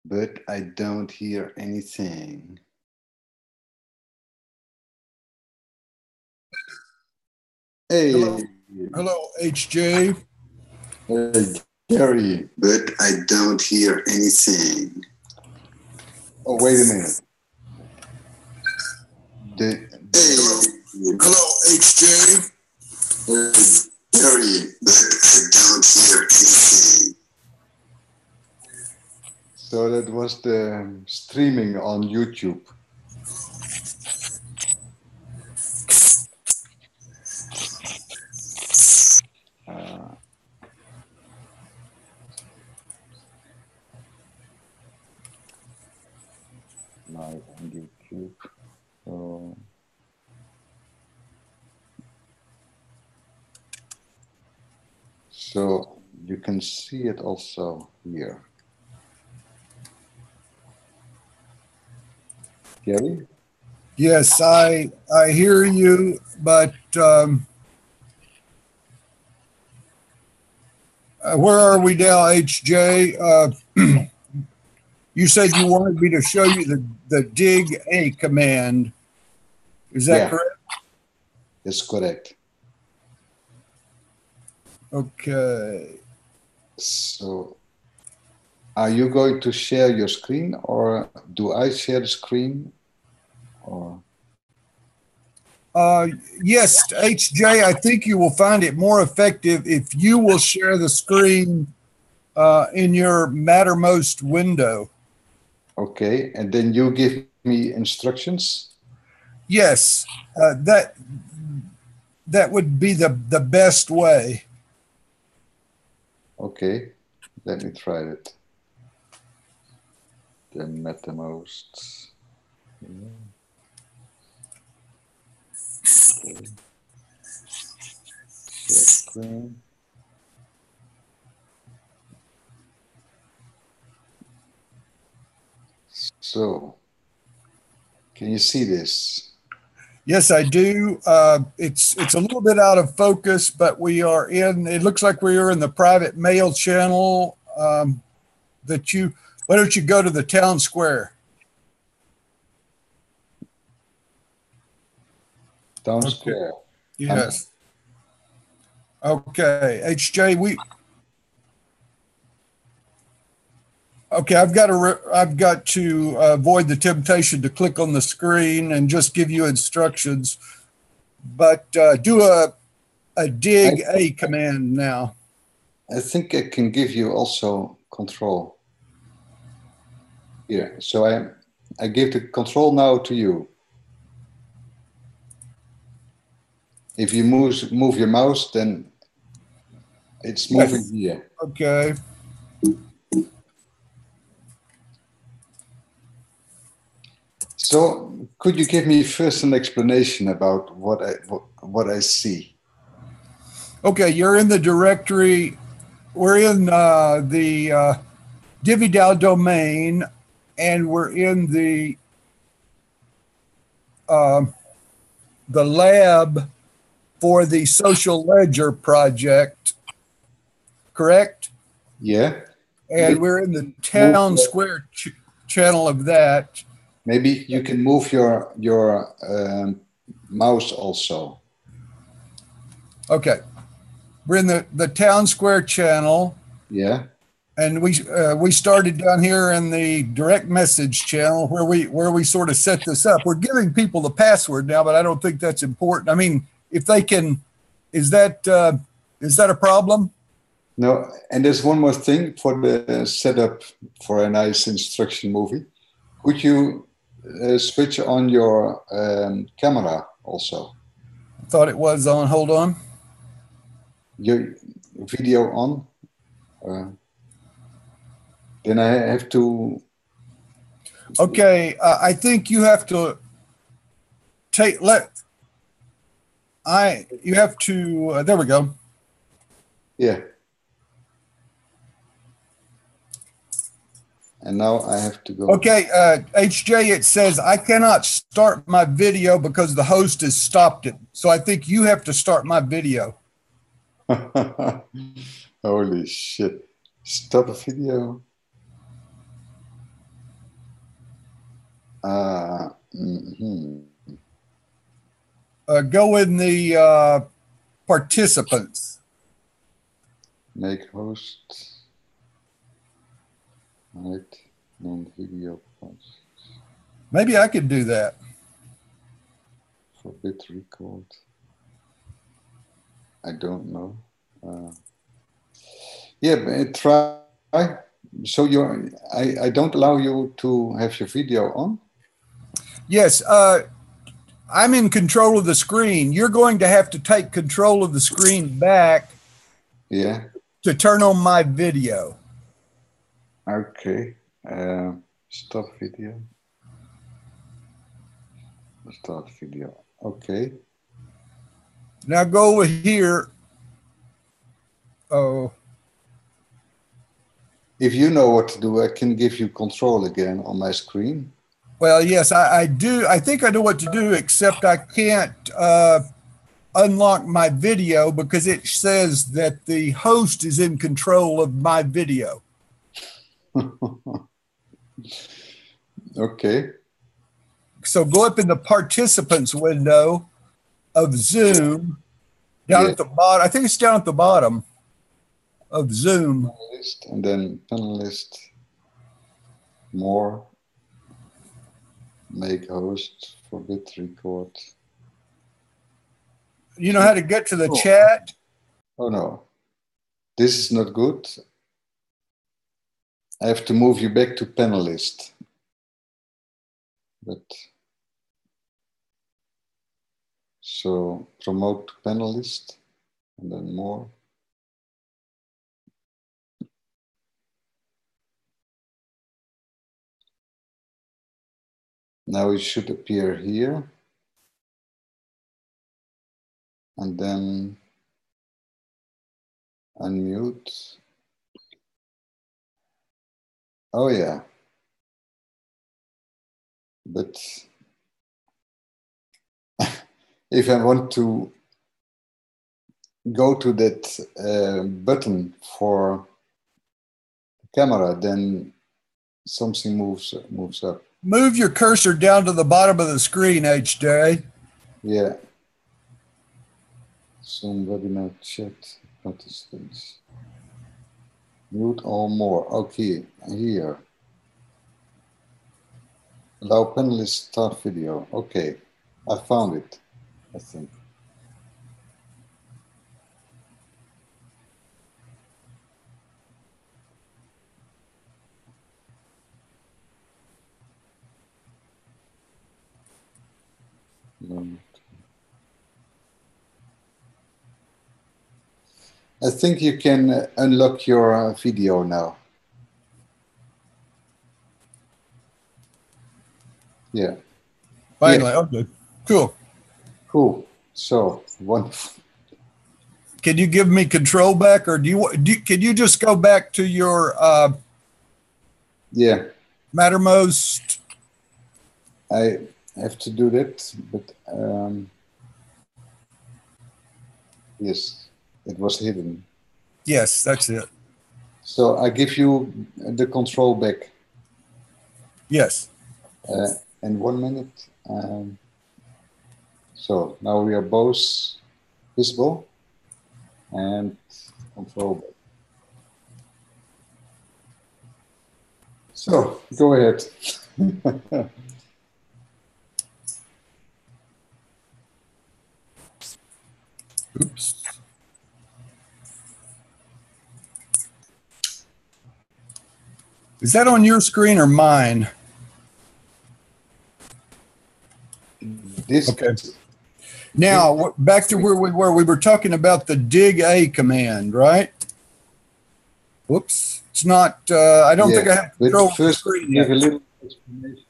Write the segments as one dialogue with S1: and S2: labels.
S1: but I don't hear anything. Hey.
S2: Hello, HJ.
S1: Hey, Gary, but I don't hear anything. Oh, wait a minute.
S2: Hello, HJ.
S1: Hey, Gary, but I don't hear anything. So that was the streaming on YouTube. Live on YouTube. So you can see it also here. Gary?
S2: Yes, I hear you, but where are we now, HJ? You said you wanted me to show you the dig A command. Is that correct?
S1: That's correct.
S2: Okay.
S1: So are you going to share your screen, or do I share the screen? Or
S2: yes, HJ, I think you will find it more effective if you will share the screen in your Mattermost window.
S1: okay, and then you give me instructions?
S2: Yes, that would be the best way.
S1: Okay, let me try it. The Mattermost. Okay. Share screen. So, can you see this?
S2: Yes, I do. It's a little bit out of focus, but we are in. It looks like we are in the private mail channel. That you. Why don't you go to the town square?
S1: Town square.
S2: Yes. Okay, HJ. Okay, I've got to avoid the temptation to click on the screen and just give you instructions, but do a dig A command now.
S1: I think I can give you also control. Here, so I give the control now to you. If you move your mouse, then it's moving here.
S2: Okay.
S1: So could you give me first an explanation about what I see?
S2: Okay, you're in the directory. We're in the DiviDAO domain, and we're in the lab for the Social Ledger project, correct?
S1: Yeah.
S2: And we're in the town square channel of that.
S1: Maybe you can move your mouse also.
S2: Okay. We're in the town square channel.
S1: Yeah.
S2: And we started down here in the direct message channel where we sort of set this up. We're giving people the password now, but I don't think that's important. I mean, if they can, is that a problem?
S1: No, and there's one more thing for the setup for a nice instruction movie. Could you switch on your camera also?
S2: I thought it was on. Hold on.
S1: Your video on. Then I have to.
S2: Okay, I think you have to you have to. There we go.
S1: Yeah. And now I have to go.
S2: Okay, HJ, it says I cannot start my video because the host has stopped it. So I think you have to start my video.
S1: Holy shit. Stop a video. Mhm.
S2: Go in the participants.
S1: Make host. Right. Non-video post.
S2: Maybe I could do that.
S1: Forbid record. I don't know. Yeah, but try. So I don't allow you to have your video on?
S2: Yes, I'm in control of the screen. You're going to have to take control of the screen back.
S1: Yeah.
S2: To turn on my video.
S1: Okay. Stop video. Start video. Okay.
S2: Now go over here. Oh.
S1: If you know what to do, I can give you control again on my screen.
S2: Well, yes, I do. I think I know what to do, except I can't unlock my video because it says that the host is in control of my video.
S1: Okay.
S2: So go up in the participants window of Zoom down at the bottom. I think it's down at the bottom of Zoom.
S1: Panelist, and then panelist, more, make host, forbid record.
S2: You know how to get to the chat?
S1: Oh no, this is not good. I have to move you back to panelist. But so promote to panelist and then more. Now it should appear here. And then unmute. Oh yeah. But if I want to go to that button for the camera, then something moves up.
S2: Move your cursor down to the bottom of the screen, HJ.
S1: Yeah. Zoom webinar chat participants. Mute all more. Okay, here. Allow panelists start video. Okay, I found it, I think. I think you can unlock your video now. Yeah.
S2: Finally,
S1: yeah.
S2: okay, cool.
S1: Cool. So wonderful.
S2: Can you give me control back, or can you just go back to your
S1: yeah,
S2: Mattermost?
S1: I have to do that, but yes, it was hidden.
S2: Yes, that's it.
S1: So I give you the control back.
S2: Yes.
S1: In 1 minute. So now we are both visible and control back. So go ahead.
S2: Oops. Is that on your screen or mine?
S1: This
S2: okay. Now back to where we were. We were talking about the dig A command, right? Whoops. It's not. I don't think I have control of the screen yet.
S1: Give a little explanation.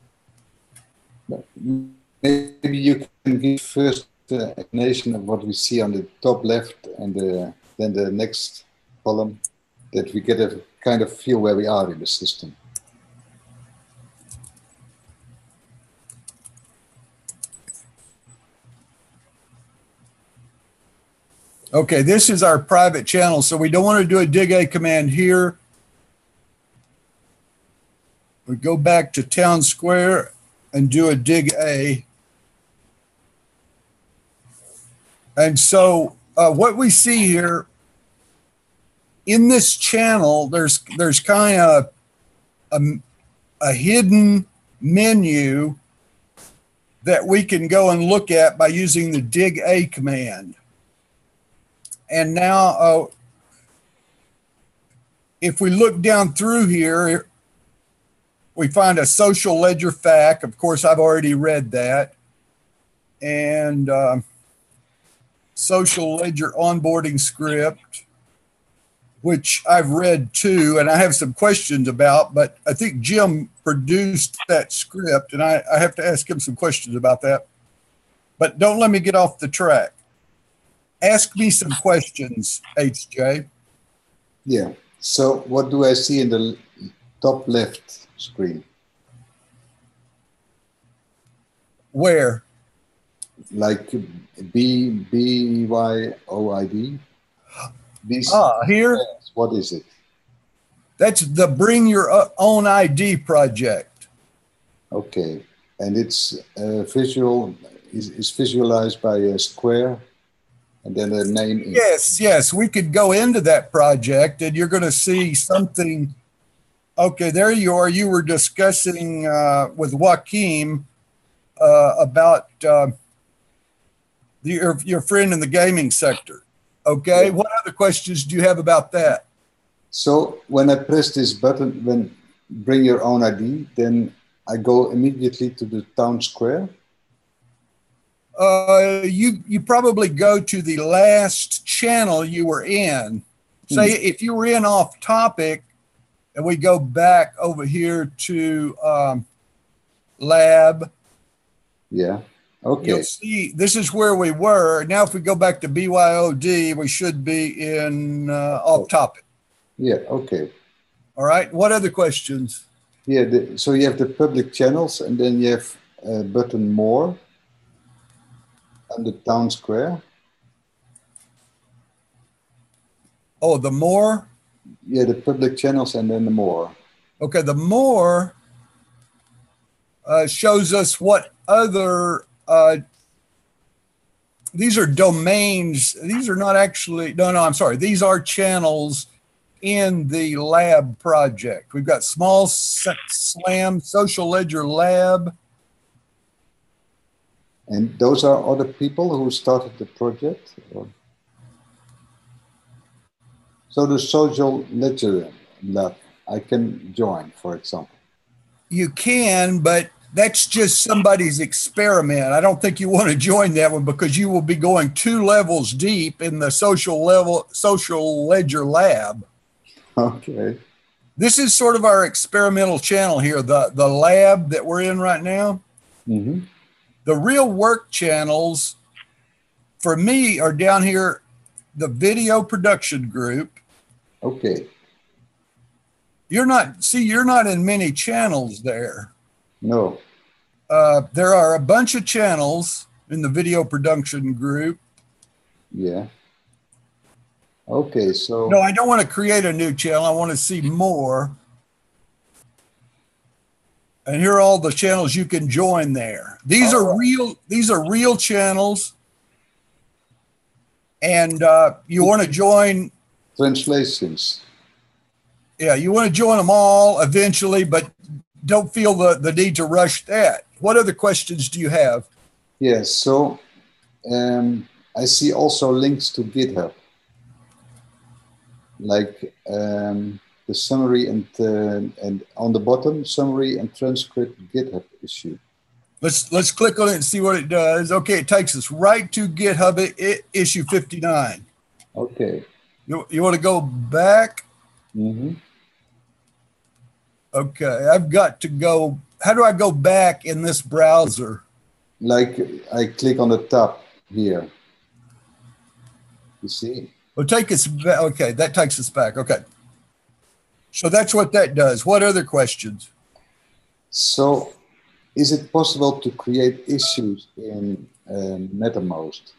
S1: Maybe you can give first the explanation of what we see on the top left, and then the next column, that we get a kind of feel where we are in the system.
S2: Okay, this is our private channel, so we don't want to do a dig A command here. We go back to town square, and do a dig A. And so what we see here in this channel, there's kind of a hidden menu that we can go and look at by using the dig A command. And now if we look down through here, we find a social ledger FAQ. Of course, I've already read that. And social ledger onboarding script, which I've read too, and I have some questions about, but I think Jim produced that script, and I have to ask him some questions about that. But don't let me get off the track. Ask me some questions, HJ.
S1: Yeah. So what do I see in the top left screen?
S2: Where?
S1: Like BYOID?
S2: Here?
S1: What is it?
S2: That's the Bring Your Own ID project.
S1: Okay. And it's is visualized by a square and then a name.
S2: Yes. We could go into that project and you're going to see something. Okay, there you are. You were discussing with Joaquim about your friend in the gaming sector. Okay, yeah. What other questions do you have about that?
S1: So when I press this button, when Bring Your Own ID, then I go immediately to the town square?
S2: You probably go to the last channel you were in. Say if you were in off topic, and we go back over here to lab.
S1: Yeah. Okay.
S2: You'll see this is where we were. Now, if we go back to BYOD, we should be in off topic.
S1: Yeah. Okay.
S2: All right. What other questions?
S1: Yeah. So you have the public channels, and then you have button more on the town square.
S2: Oh, the more?
S1: Yeah, the public channels and then the more.
S2: Okay, the more shows us what other, these are domains. These are not actually, no, I'm sorry. These are channels in the lab project. We've got Small Slam, Social Ledger Lab.
S1: And those are other people who started the project? Or? So the Social Ledger Lab, I can join, for example.
S2: You can, but that's just somebody's experiment. I don't think you want to join that one because you will be going 2 levels deep in the Social Ledger Lab.
S1: Okay.
S2: This is sort of our experimental channel here, the lab that we're in right now.
S1: Mm-hmm.
S2: The real work channels for me are down here, the video production group.
S1: Okay.
S2: You're not in many channels there.
S1: No.
S2: There are a bunch of channels in the video production group.
S1: Yeah. Okay, so.
S2: No, I don't want to create a new channel. I want to see more. And here are all the channels you can join there. These are real channels. And you want to join
S1: translations.
S2: Yeah, you want to join them all eventually, but don't feel the need to rush that. What other questions do you have?
S1: Yes, so I see also links to GitHub, like the summary and on the bottom, summary and transcript GitHub issue.
S2: Let's click on it and see what it does. Okay, it takes us right to GitHub issue 59.
S1: Okay.
S2: You want to go back?
S1: Mm-hmm.
S2: Okay, I've got to go. How do I go back in this browser?
S1: Like I click on the tab here. You see?
S2: Well, take us back. Okay, that takes us back. Okay. So that's what that does. What other questions?
S1: So is it possible to create issues in MetaMost?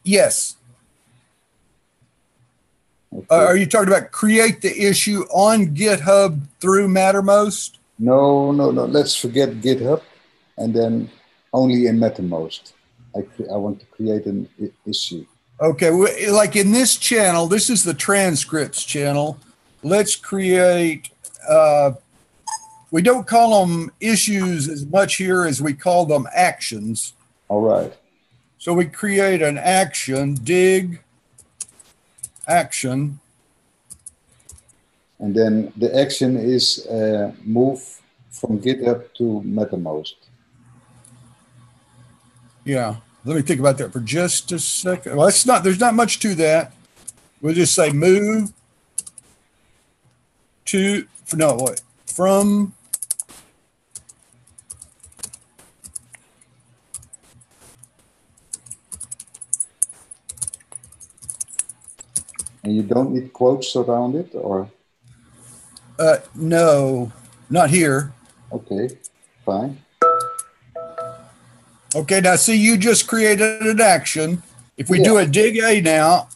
S2: Yes. Are you talking about create the issue on GitHub through Mattermost?
S1: No. Let's forget GitHub, and then only in Mattermost. I want to create an issue.
S2: Okay, like in this channel, this is the transcripts channel. Let's create, we don't call them issues as much here as we call them actions.
S1: All right.
S2: So we create an action, dig, action.
S1: And then the action is move from GitHub to Mattermost.
S2: Yeah, let me think about that for just a second. Well, it's not, there's not much to that. We'll just say move to, no, wait, from,
S1: and you don't need quotes around it, or?
S2: No, not here.
S1: Okay, fine.
S2: Okay, now see, you just created an action. If we do a dig A now,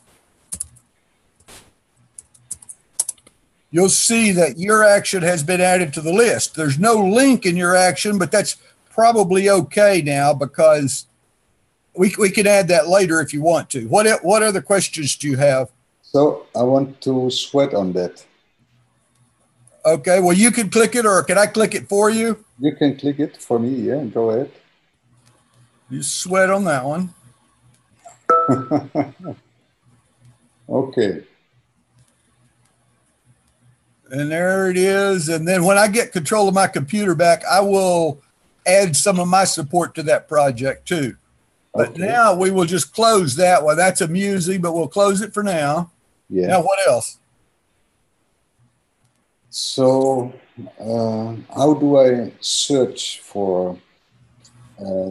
S2: you'll see that your action has been added to the list. There's no link in your action, but that's probably okay now because we can add that later if you want to. What other questions do you have?
S1: So I want to sweat on that.
S2: Okay, well, you can click it, or can I click it for you?
S1: You can click it for me, yeah, go ahead.
S2: You sweat on that one.
S1: Okay.
S2: And there it is. And then when I get control of my computer back, I will add some of my support to that project too. But
S1: okay.
S2: Now we will just close that one. That's amusing, but we'll close it for now.
S1: Yeah.
S2: Now what else?
S1: So how do I search for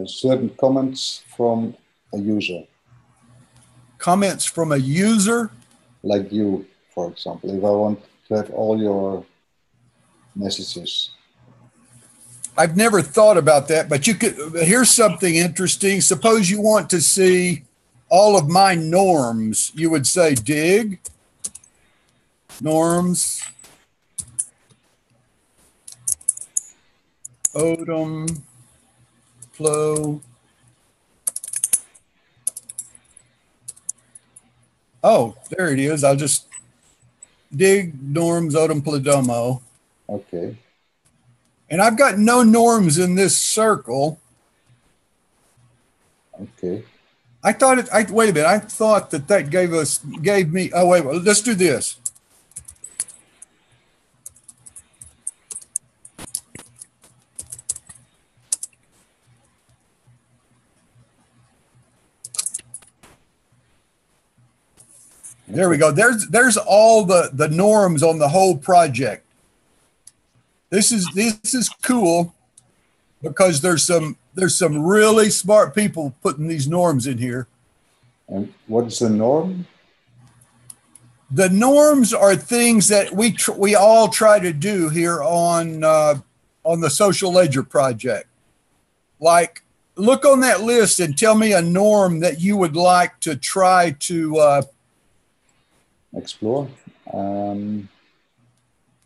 S1: certain comments from a user?
S2: Comments from a user?
S1: Like you, for example, if I want to have all your messages.
S2: I've never thought about that, but you could, here's something interesting. Suppose you want to see all of my norms. You would say dig, norms, Odom, flow. Oh, there it is. I'll just dig norms, Odom, Plodomo.
S1: Okay.
S2: And I've got no norms in this circle.
S1: Okay.
S2: I thought it, wait a minute. I thought that gave me, oh, wait, well, let's do this. There we go. There's all the norms on the whole project. This is cool because there's some really smart people putting these norms in here.
S1: And what's the norm?
S2: The norms are things that we all try to do here on the Social Ledger project. Like, look on that list and tell me a norm that you would like to try to
S1: explore.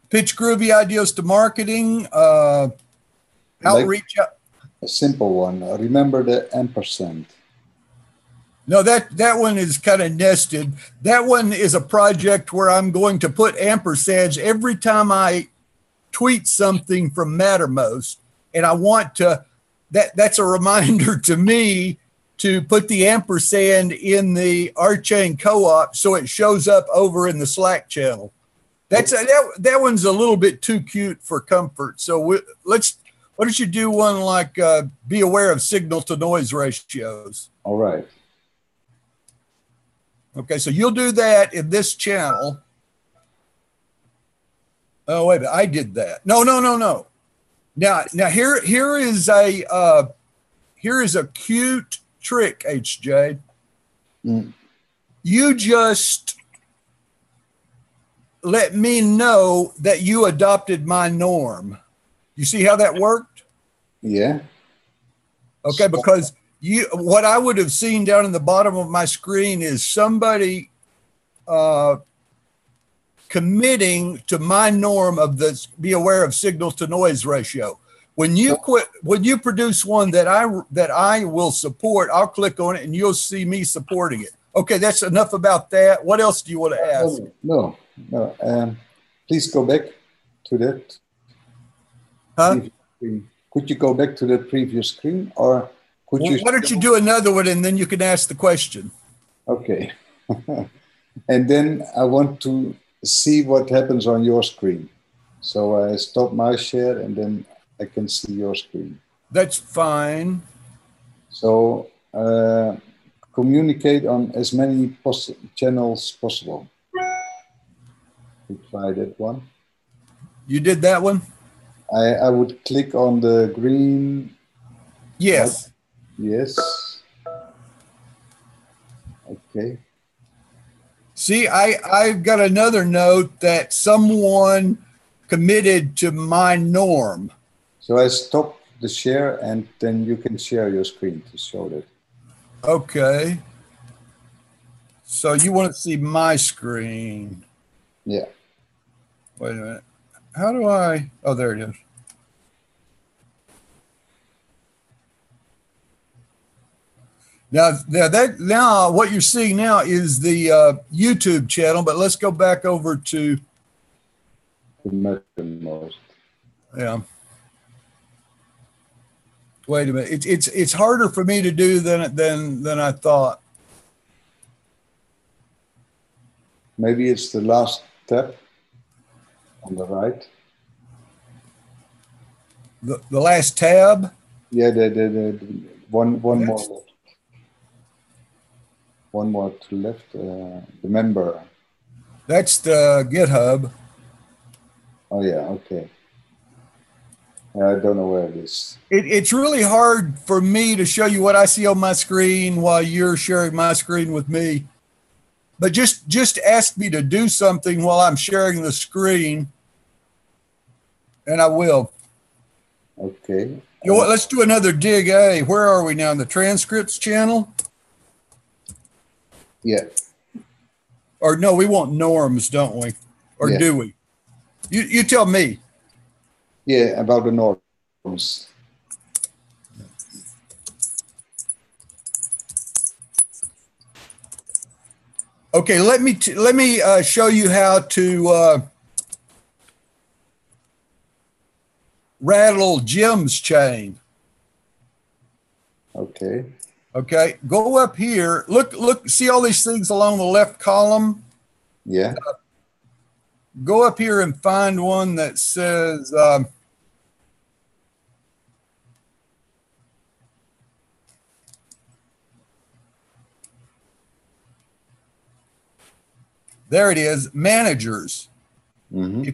S2: Pitch groovy ideas to marketing, outreach.
S1: Like a simple one. Remember the ampersand.
S2: No, that one is kind of nested. That one is a project where I'm going to put ampersands every time I tweet something from Mattermost, and I want to. That's a reminder to me to put the ampersand in the RChain co-op so it shows up over in the Slack channel. That one's a little bit too cute for comfort. So why don't you do one like be aware of signal to noise ratios?
S1: All right.
S2: Okay, so you'll do that in this channel. Oh, wait, I did that. No. Now here is a cute trick, HJ. You just let me know that you adopted my norm. You see how that worked?
S1: Yeah.
S2: Okay, because what I would have seen down in the bottom of my screen is somebody committing to my norm of this, be aware of signal to noise ratio. When you produce one that I will support, I'll click on it and you'll see me supporting it. Okay, that's enough about that. What else do you want to ask?
S1: No. Please go back to that.
S2: Huh?
S1: Could you go back to that previous screen, or could you?
S2: Why don't you do another one and then you can ask the question?
S1: Okay. And then I want to see what happens on your screen. So I stop my share and then I can see your screen.
S2: That's fine.
S1: So communicate on as many channels possible. We try that one.
S2: You did that one?
S1: I would click on the green.
S2: Yes.
S1: Yes. Okay.
S2: See, I've got another note that someone committed to my norm.
S1: So I stop the share and then you can share your screen to show that.
S2: Okay. So you want to see my screen?
S1: Yeah.
S2: Wait a minute. How do I? Oh, there it is. Now what you're seeing now is the YouTube channel, but let's go back over to
S1: The most.
S2: yeah. Wait a minute. It's harder for me to do than I thought.
S1: Maybe it's the last tab on the right.
S2: The last tab?
S1: Yeah, the one more left. One more to left. The member.
S2: That's the GitHub.
S1: Oh yeah, okay. I don't know where it is.
S2: It's really hard for me to show you what I see on my screen while you're sharing my screen with me. But just ask me to do something while I'm sharing the screen, and I will.
S1: Okay.
S2: You know what? Let's do another dig A. Where are we now? In the transcripts channel?
S1: Yeah.
S2: Or no, we want norms, don't we? Or
S1: Yeah.
S2: do we? You tell me.
S1: Yeah, about the norms.
S2: Okay, let me show you how to rattle Jim's chain.
S1: Okay.
S2: Okay, go up here. Look, see all these things along the left column?
S1: Yeah.
S2: Go up here and find one that says there it is, managers.
S1: Mm-hmm.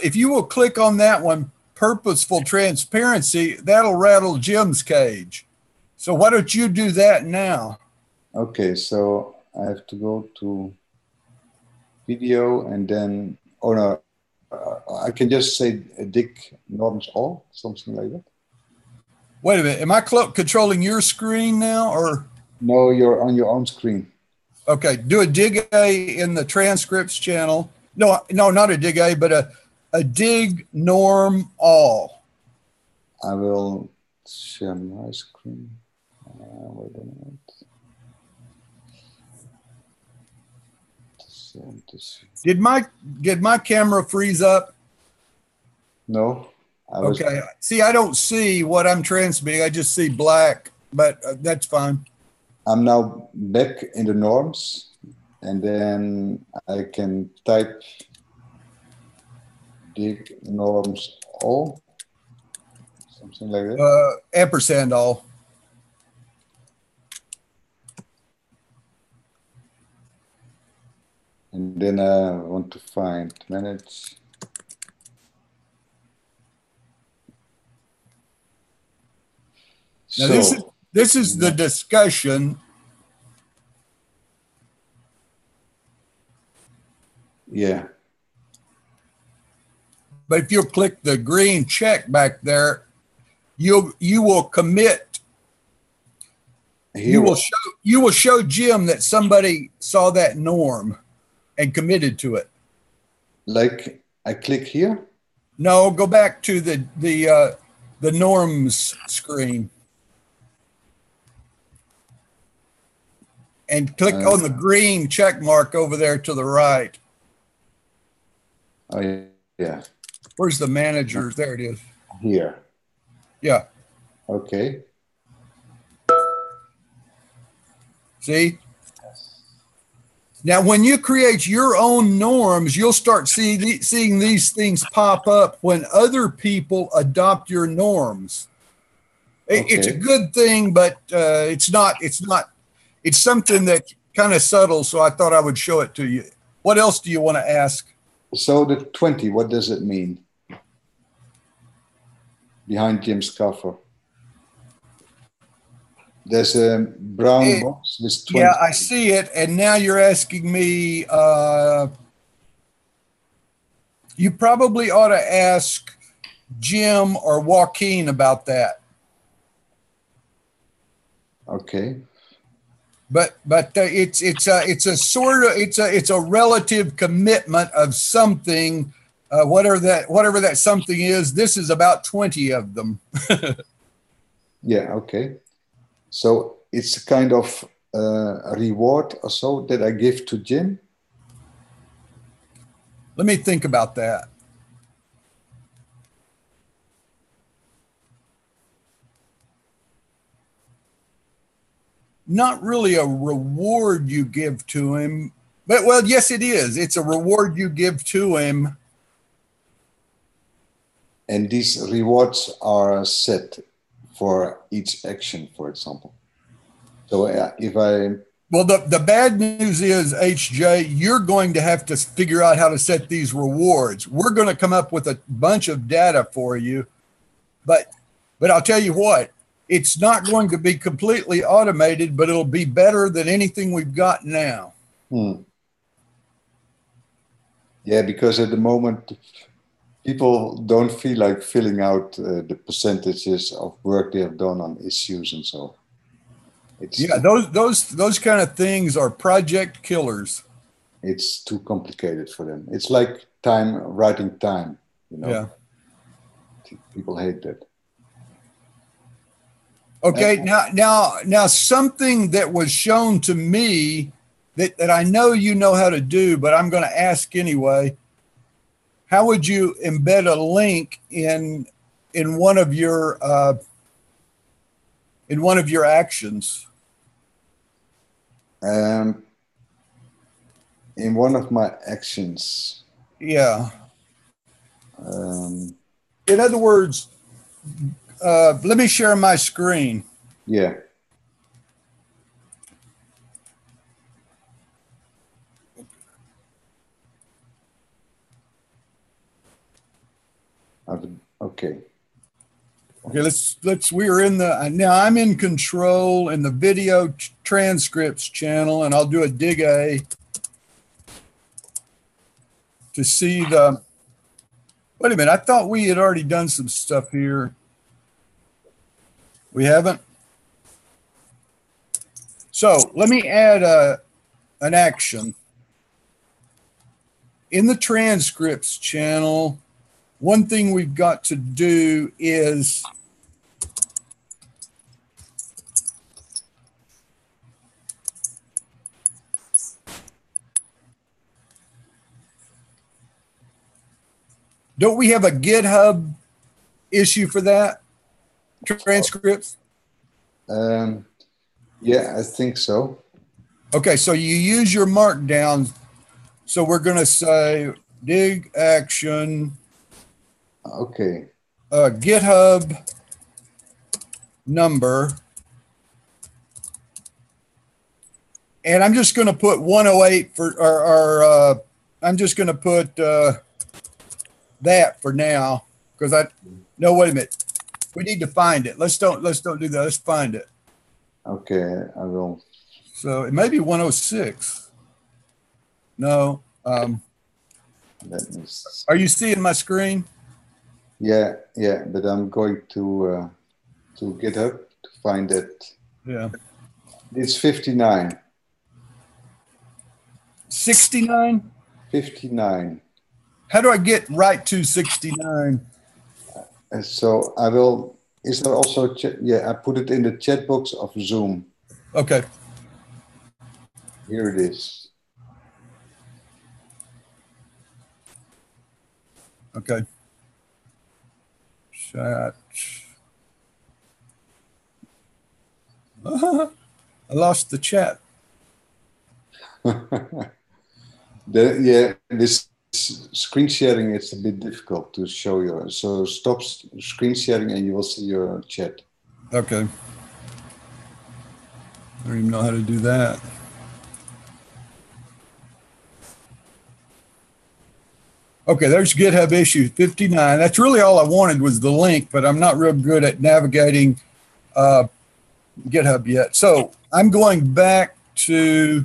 S2: If you will click on that one, purposeful transparency, that'll rattle Jim's cage. So why don't you do that now?
S1: Okay, so I have to go to video and then, oh no, I can just say Dick Norms all, something like that.
S2: Wait a minute, am I controlling your screen now, or?
S1: No, you're on your own screen.
S2: Okay, do a dig A in the transcripts channel. No, not a dig A, but a dig norm all.
S1: I will share my screen. Wait a minute.
S2: Did my camera freeze up?
S1: No.
S2: Okay. See, I don't see what I'm transmitting. I just see black, but that's fine.
S1: I'm now back in the norms, and then I can type dig norms all, something like that.
S2: Ampersand all.
S1: And then I want to find manage.
S2: Now this is the discussion.
S1: Yeah.
S2: But if you click the green check back there, you will commit. You will show Jim that somebody saw that norm and committed to it.
S1: Like I click here?
S2: No, go back to the norms screen and click on the green check mark over there to the right.
S1: Oh, yeah.
S2: Where's the manager? There it is.
S1: Here.
S2: Yeah.
S1: Okay.
S2: See? Now, when you create your own norms, you'll start seeing these things pop up when other people adopt your norms. Okay. It's a good thing, but it's not. It's something that's kind of subtle, so I thought I would show it to you. What else do you want to ask?
S1: So the 20, what does it mean? Behind Jim's cover. There's a brown box with 20.
S2: Yeah, I see it. And now you're asking me, you probably ought to ask Jim or Joaquin about that.
S1: Okay.
S2: But it's a relative commitment of something, whatever that something is. This is about 20 of them.
S1: Yeah. Okay. So it's a kind of a reward or so that I give to Jim.
S2: Let me think about that. Not really a reward you give to him, but well, yes, it is. It's a reward you give to him.
S1: And these rewards are set for each action, for example. So if I...
S2: Well, the bad news is, HJ, you're going to have to figure out how to set these rewards. We're going to come up with a bunch of data for you, but I'll tell you what, it's not going to be completely automated, but it'll be better than anything we've got now.
S1: Yeah, because at the moment, people don't feel like filling out the percentages of work they have done on issues and so.
S2: Yeah, those kind of things are project killers.
S1: It's too complicated for them. It's like writing time, you know.
S2: Yeah.
S1: People hate that.
S2: Okay, now something that was shown to me that I know you know how to do, but I'm going to ask anyway. How would you embed a link in one of your actions?
S1: In one of my actions.
S2: Yeah. In other words, let me share my screen.
S1: Yeah. Okay.
S2: Okay, we're in now I'm in control in the video transcripts channel, and I'll do a dig A to see wait a minute, I thought we had already done some stuff here. We haven't? So let me add an action. In the transcripts channel, one thing we've got to do is don't we have a GitHub issue for that? Transcripts?
S1: Yeah, I think so.
S2: Okay, so you use your markdown. So we're going to say dig action.
S1: Okay.
S2: GitHub number. And I'm just going to put 108 for, I'm just going to put that for now, because no, wait a minute. We need to find it. Let's don't do that. Let's find it.
S1: Okay, I will.
S2: So it may be 106. No. Are you seeing my screen?
S1: Yeah, but I'm going to GitHub to find it.
S2: Yeah.
S1: It's 59.
S2: 69?
S1: 59.
S2: how do I get right to 69?
S1: And so I will, is there also, yeah, I put it in the chat box of Zoom.
S2: Okay.
S1: Here it is.
S2: Okay. Chat. I lost the chat.
S1: Yeah, this screen sharing, it's a bit difficult to show you. So stop screen sharing and you will see your chat.
S2: Okay. I don't even know how to do that. Okay, there's GitHub issue 59. That's really all I wanted was the link, but I'm not real good at navigating GitHub yet. So I'm going back to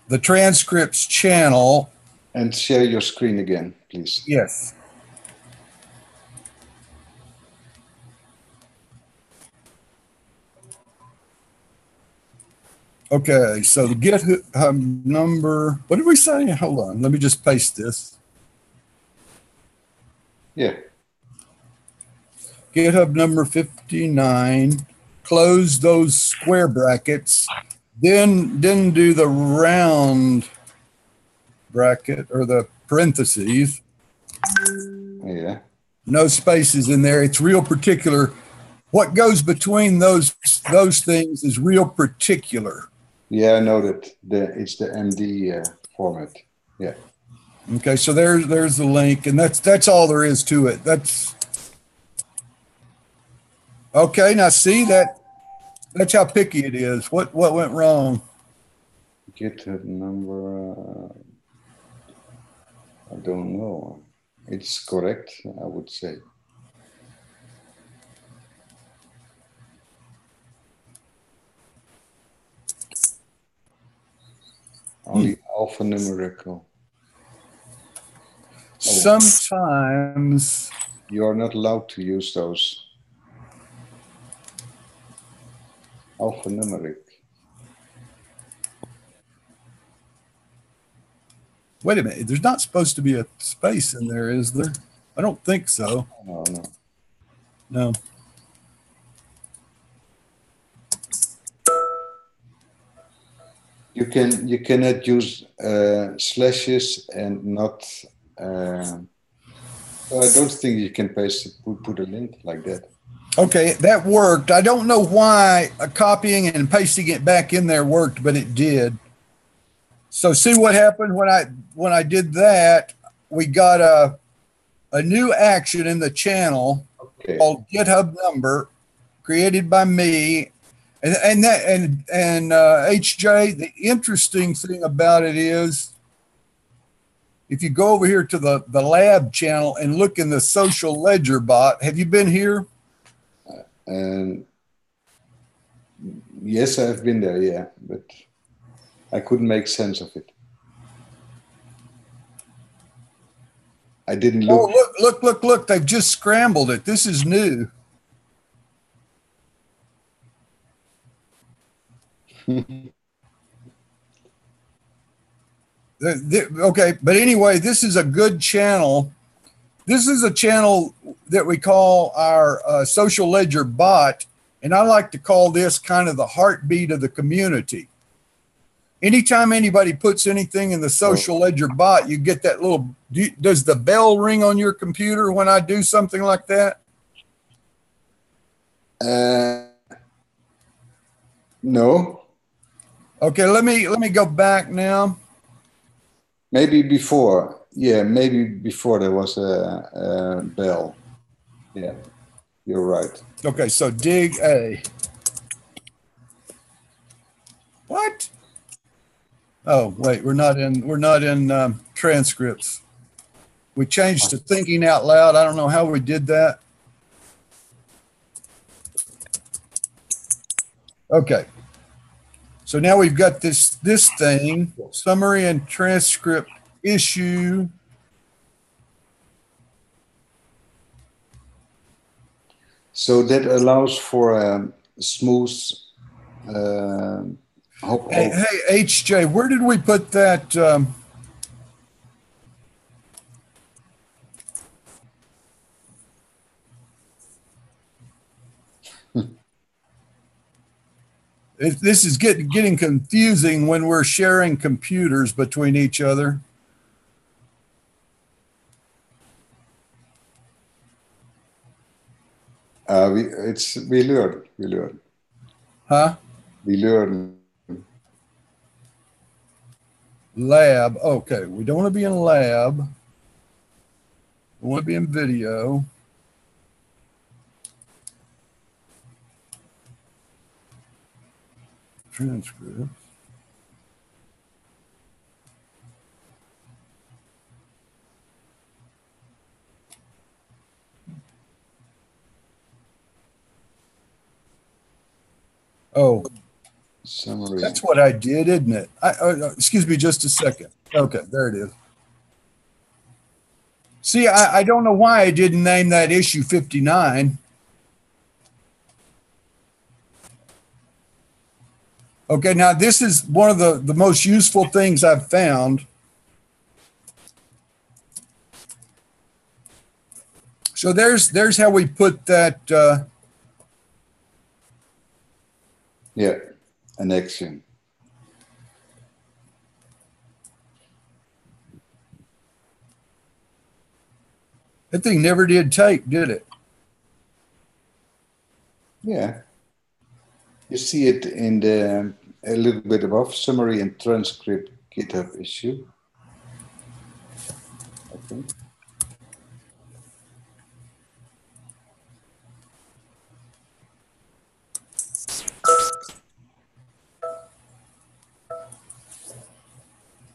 S2: the transcripts channel.
S1: And share your screen again, please.
S2: Yes. Okay, so the GitHub number, what did we say? Hold on, let me just paste this.
S1: Yeah.
S2: GitHub number 59, close those square brackets, then do the round bracket or the parentheses.
S1: Yeah.
S2: No spaces in there. It's real particular. What goes between those things is real particular.
S1: Yeah, I know that it's the MD format. Yeah.
S2: Okay, so there's the link, and that's all there is to it. That's okay. Now see that's how picky it is. What went wrong?
S1: GitHub number. I don't know. It's correct, I would say. Only alphanumerical.
S2: Sometimes
S1: you are not allowed to use those. Alphanumeric.
S2: Wait a minute. There's not supposed to be a space in there, is there? I don't think so.
S1: No.
S2: No.
S1: You cannot use slashes and not. I don't think you can put a link like that.
S2: Okay, that worked. I don't know why copying and pasting it back in there worked, but it did. So see what happened when I did that? We got a new action in the channel called GitHub number, created by me, and HJ. The interesting thing about it is, if you go over here to the lab channel and look in the social ledger bot, have you been here?
S1: Yes, I've been there. Yeah, but I couldn't make sense of it. I didn't look.
S2: Oh, look! They've just scrambled it. This is new. Okay, but anyway, this is a good channel. This is a channel that we call our social ledger bot, and I like to call this kind of the heartbeat of the community. Anytime anybody puts anything in the social ledger bot, you get that little, does the bell ring on your computer when I do something like that?
S1: No.
S2: Okay, let me go back now.
S1: Maybe before. Yeah, maybe before there was a bell. Yeah, you're right.
S2: Okay, so dig A. What? Oh, wait, we're not in transcripts. We changed to thinking out loud. I don't know how we did that. Okay. So now we've got this thing, summary and transcript issue.
S1: So that allows for a smooth
S2: Hey, HJ, where did we put that? This is getting confusing when we're sharing computers between each other.
S1: We learn.
S2: Huh?
S1: We learn.
S2: Lab. Okay, we don't want to be in lab. We want to be in video. Transcript. Oh,
S1: Summary.
S2: that's what I did, isn't it? Excuse me just a second. Okay, there it is. See, I don't know why I didn't name that issue 59. Okay, now this is one of the most useful things I've found. So there's how we put that.
S1: Yeah, an action.
S2: That thing never did take, did it?
S1: Yeah. You see it in the a little bit above summary and transcript GitHub issue. I think.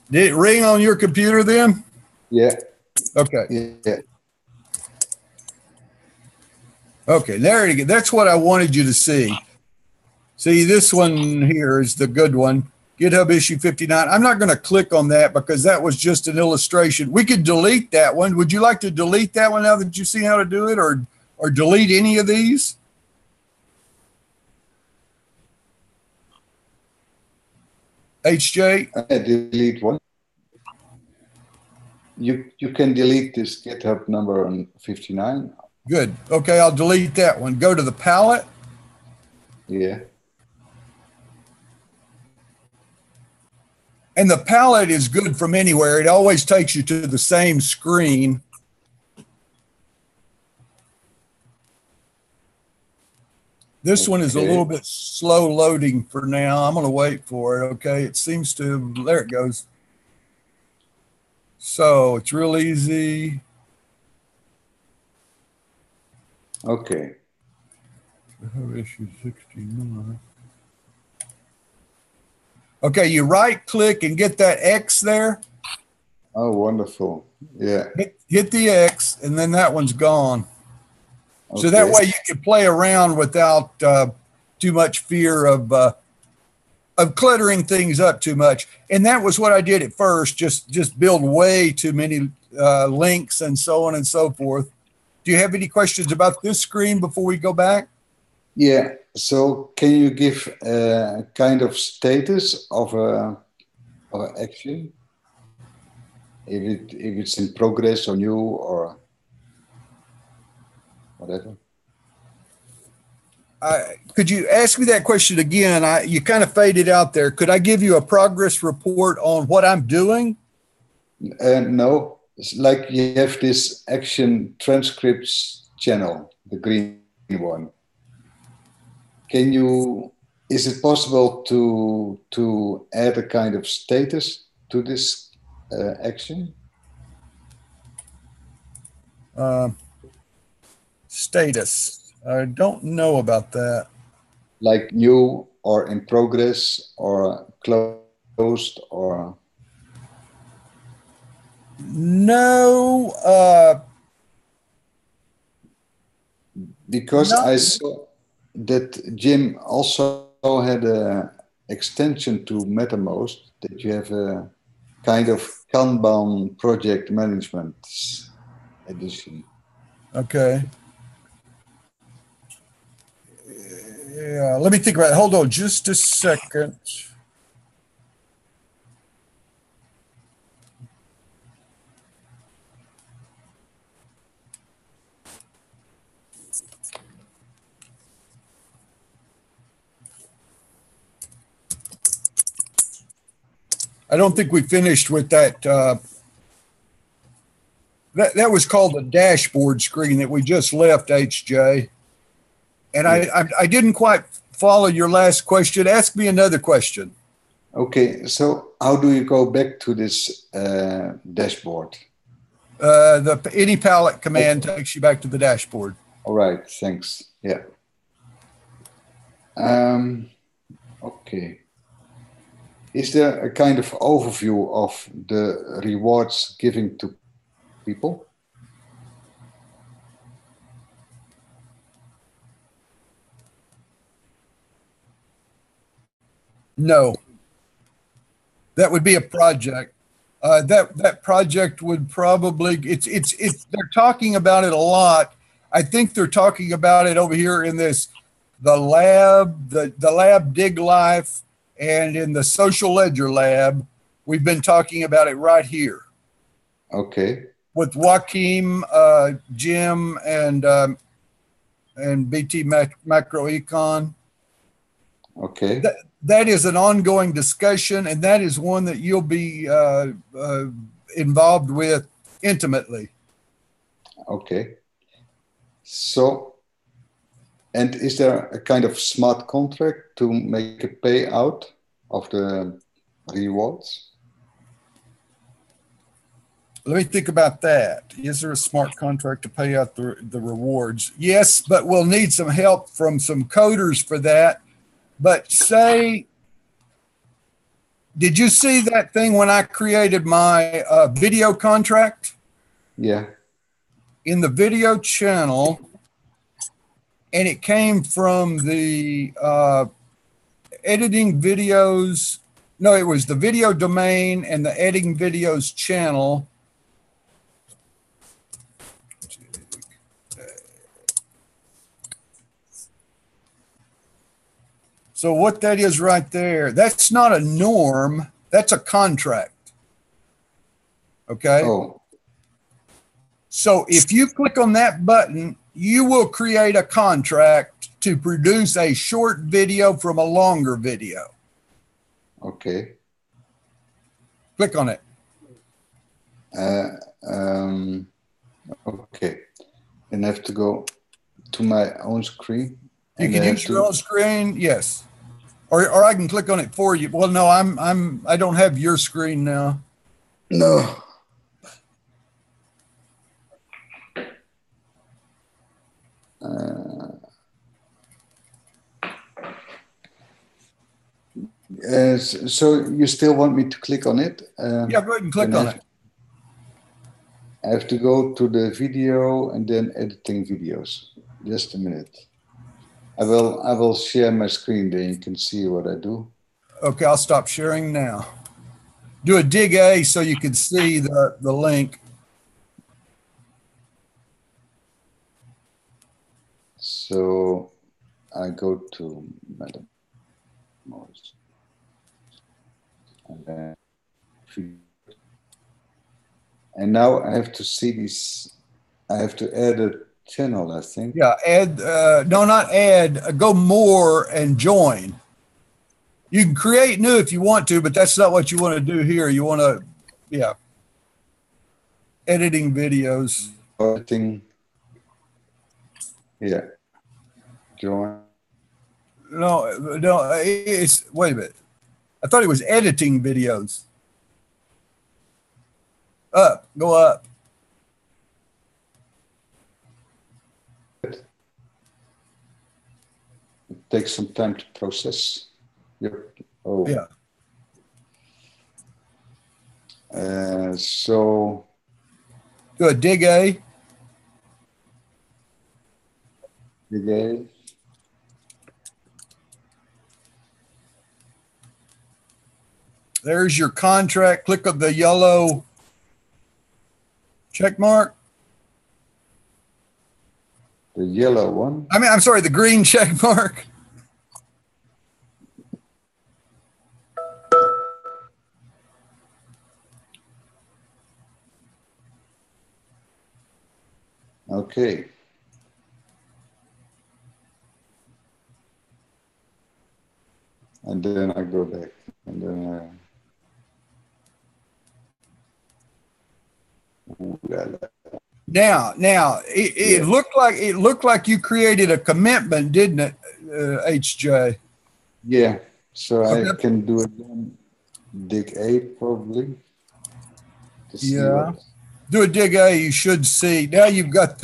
S2: Did it ring on your computer then?
S1: Yeah.
S2: Okay.
S1: Yeah.
S2: Okay, there you go. That's what I wanted you to see. See, this one here is the good one. GitHub issue 59. I'm not going to click on that because that was just an illustration. We could delete that one. Would you like to delete that one now that you see how to do it, or delete any of these? HJ?
S1: Delete one. You can delete this GitHub number on 59.
S2: Good. Okay, I'll delete that one. Go to the palette.
S1: Yeah.
S2: And the palette is good from anywhere. It always takes you to the same screen. This one is a little bit slow loading for now. I'm going to wait for it. Okay. It seems to, there it goes. So it's real easy.
S1: Okay.
S2: Issue 69. Okay, you right click and get that X there.
S1: Oh, wonderful. Yeah.
S2: Hit the X and then that one's gone.
S1: Okay.
S2: So that way you can play around without too much fear of cluttering things up too much. And that was what I did at first, just build way too many links and so on and so forth. Do you have any questions about this screen before we go back?
S1: Yeah. So can you give a kind of status of an action? If it's in progress or new or whatever?
S2: Could you ask me that question again? You kind of faded out there. Could I give you a progress report on what I'm doing?
S1: No. It's like you have this action transcripts channel, the green one. Is it possible to add a kind of status to this action?
S2: Status. I don't know about that.
S1: Like new or in progress or closed or?
S2: No.
S1: Because no. I saw that Jim also had an extension to MetaMost, that you have a kind of Kanban project management edition.
S2: Okay. Yeah, let me think about it. Hold on just a second. I don't think we finished with that. That was called the dashboard screen that we just left, HJ. And I didn't quite follow your last question. Ask me another question.
S1: Okay, so how do you go back to this dashboard?
S2: The any palette command takes you back to the dashboard.
S1: All right, thanks. Yeah. Okay. Is there a kind of overview of the rewards giving to people?
S2: No. That would be a project. That project would probably they're talking about it a lot. I think they're talking about it over here in this the lab Dig Life, and in the social ledger lab. We've been talking about it right here.
S1: Okay.
S2: With Joachim, Jim, and BT Macroecon.
S1: Okay.
S2: That is an ongoing discussion, and that is one that you'll be involved with intimately.
S1: Okay. So, and is there a kind of smart contract to make a payout of the rewards?
S2: Let me think about that. Is there a smart contract to pay out the rewards? Yes, but we'll need some help from some coders for that. But say, did you see that thing when I created my video contract?
S1: Yeah.
S2: In the video channel, and it came from the editing videos. No, it was the video domain and the editing videos channel. So what that is right there, that's not a norm, that's a contract. Okay?
S1: Oh.
S2: So if you click on that button, you will create a contract to produce a short video from a longer video.
S1: Okay.
S2: Click on it.
S1: Okay. And I have to go to my own screen.
S2: You can use your own screen, yes. Or I can click on it for you. Well, no, I don't have your screen now.
S1: No. So you still want me to click on it?
S2: Yeah, go ahead and click on it.
S1: I have to go to the video and then editing videos. Just a minute. I will share my screen, then you can see what I do.
S2: Okay, I'll stop sharing now. Do a dig A so you can see the link.
S1: So I go to MetaMost. And now I have to see this. I have to add a channel, I think.
S2: Yeah, add, no, not add, go more and join. You can create new if you want to, but that's not what you want to do here. You want to, yeah. Editing videos.
S1: Editing. Yeah. Join.
S2: No, it's, wait a minute. I thought it was editing videos. Up, go up.
S1: It takes some time to process. Yep. Oh.
S2: Yeah.
S1: So.
S2: Do a dig A.
S1: Dig A.
S2: There's your contract. Click on the yellow check mark.
S1: The yellow one?
S2: I mean, I'm sorry, the green check mark.
S1: Okay. And then I go back. And then
S2: Now, it looked like you created a commitment, didn't it, HJ?
S1: Yeah. So
S2: Okay.
S1: I can do it then. Dig 8 probably. To see
S2: Yeah.
S1: what.
S2: Do a dig A, you should see. Now you've got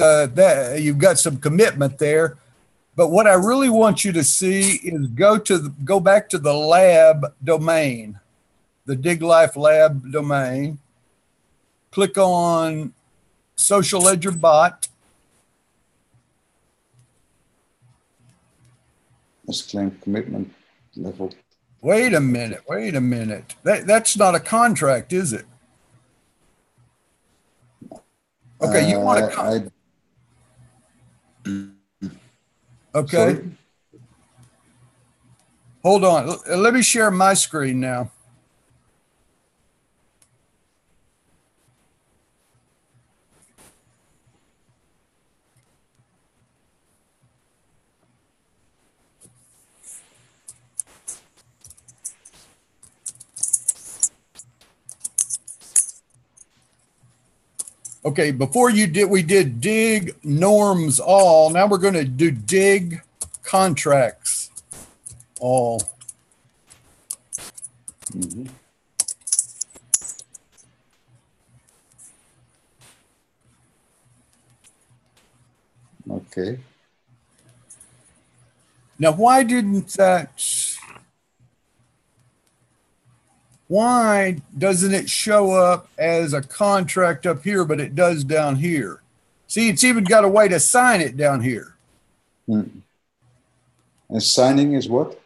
S2: you've got some commitment there. But what I really want you to see is go back to the lab domain, the Dig Life lab domain. Click on Social Ledger Bot.
S1: Let's claim commitment level.
S2: Wait a minute. That's not a contract, is it? Okay, you want to. Okay.
S1: Sorry?
S2: Hold on. Let me share my screen now. Okay, before we did dig norms all. Now we're going to do dig contracts all.
S1: Mm-hmm. Okay.
S2: Now, why doesn't it show up as a contract up here, but it does down here? See, it's even got a way to sign it down here.
S1: And signing is what?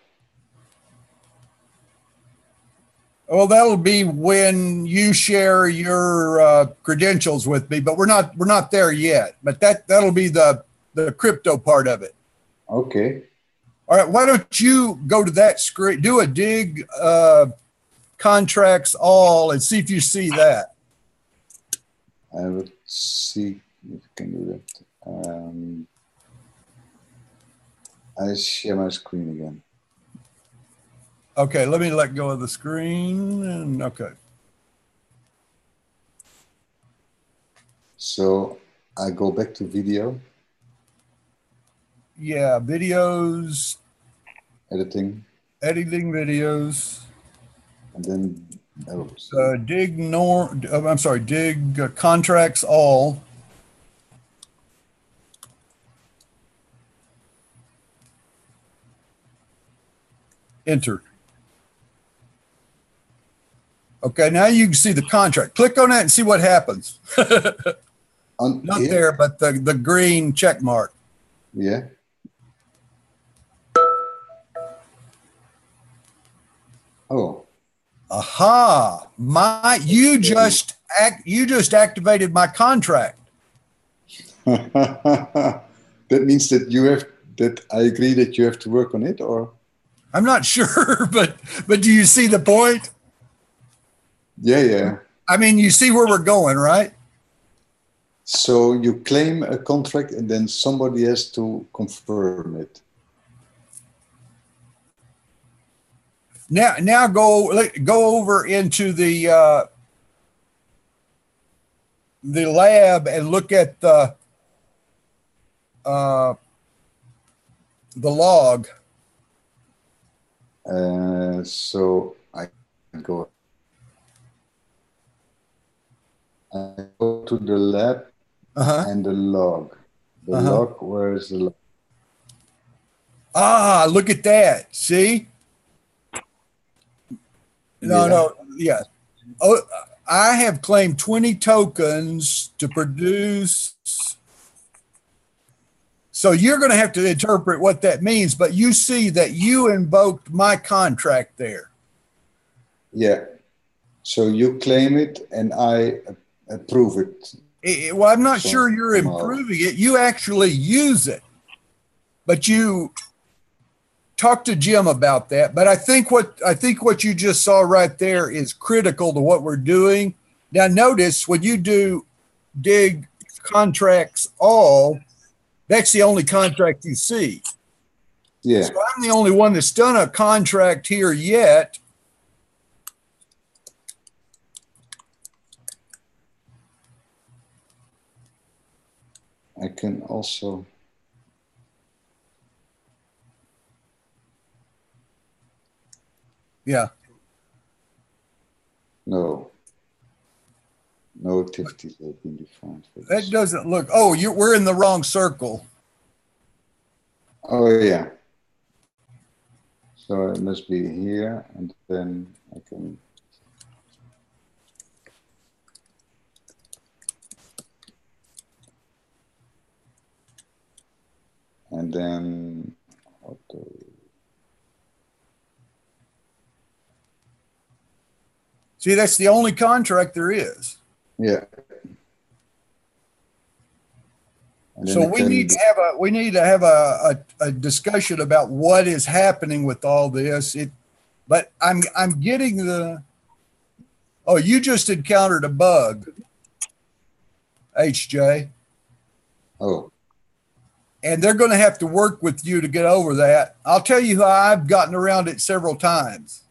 S2: Well, that'll be when you share your credentials with me, but we're not there yet. But that'll be the crypto part of it.
S1: Okay.
S2: All right. Why don't you go to that screen, do a dig contracts all, and see if you see that.
S1: I would see if I can do that. I share my screen again.
S2: Okay, let me let go of the screen. And okay.
S1: So I go back to video.
S2: Yeah, videos.
S1: Editing.
S2: Editing videos.
S1: And then
S2: dig contracts all. Enter. Okay, now you can see the contract. Click on that and see what happens. Not here? There, but the green check mark.
S1: Yeah. Oh.
S2: Aha! You just activated my contract.
S1: That means that I agree that you have to work on it, or?
S2: I'm not sure, but do you see the point?
S1: Yeah.
S2: I mean, you see where we're going, right?
S1: So you claim a contract and then somebody has to confirm it.
S2: Now go over into the lab and look at the log.
S1: So I go to the lab and the log. The log, where is the log?
S2: Ah, look at that. See? No. Oh, I have claimed 20 tokens to produce. So you're going to have to interpret what that means, but you see that you invoked my contract there.
S1: Yeah. So you claim it and I approve it.
S2: Well, I'm not sure you're improving it. You actually use it, but you talk to Jim about that. But I think what you just saw right there is critical to what we're doing. Now, notice when you do dig contracts all, that's the only contract you see.
S1: Yeah.
S2: So I'm the only one that's done a contract here yet.
S1: I can also.
S2: Yeah.
S1: No. No activities have been defined for this.
S2: That doesn't look, oh, we're in the wrong circle.
S1: Oh, yeah. So it must be here, and then I can. And then auto.
S2: See, that's the only contract there is.
S1: Yeah.
S2: So we need to have a discussion about what is happening with all this. But I'm getting the. Oh, you just encountered a bug, HJ.
S1: Oh.
S2: And they're going to have to work with you to get over that. I'll tell you how I've gotten around it several times.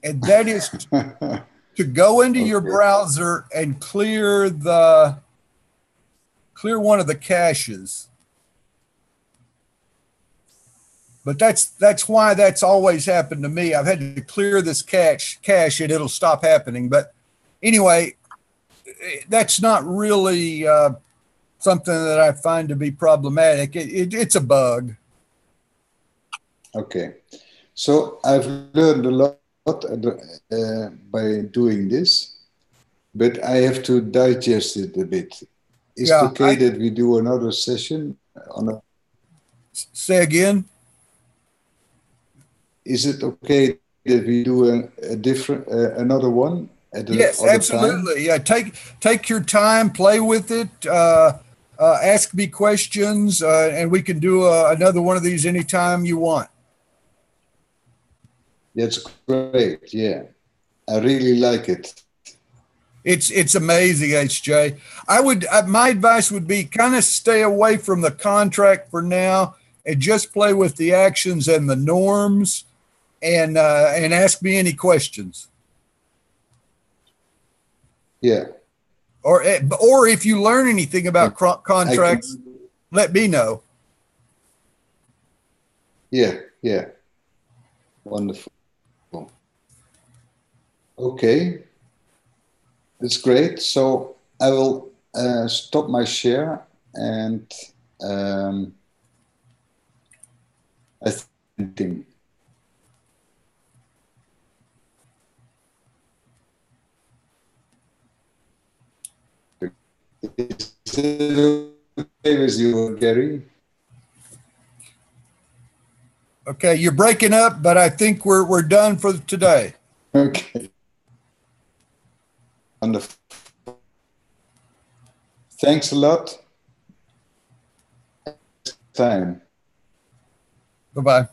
S2: And that is to go into your browser and clear one of the caches. But that's why that's always happened to me. I've had to clear this cache and it'll stop happening. But anyway, that's not really something that I find to be problematic. It's a bug.
S1: Okay. So I've learned a lot by doing this, but I have to digest it a bit. Is it okay that we do another session on a?
S2: Say again.
S1: Is it okay that we do a different another one at
S2: yes, absolutely.
S1: Time?
S2: Yeah, take your time, play with it, ask me questions, and we can do another one of these anytime you want.
S1: That's great. Yeah, I really like it.
S2: It's amazing, HJ. My advice would be kind of stay away from the contract for now and just play with the actions and the norms, and ask me any questions.
S1: Yeah.
S2: Or if you learn anything about contracts, let me know.
S1: Yeah. Yeah. Wonderful. Okay. That's great. So I will stop my share, and I think. Is it okay with you, Gary?
S2: Okay, you're breaking up, but I think we're done for today.
S1: Okay. Wonderful. Thanks a lot. Time.
S2: Bye-bye.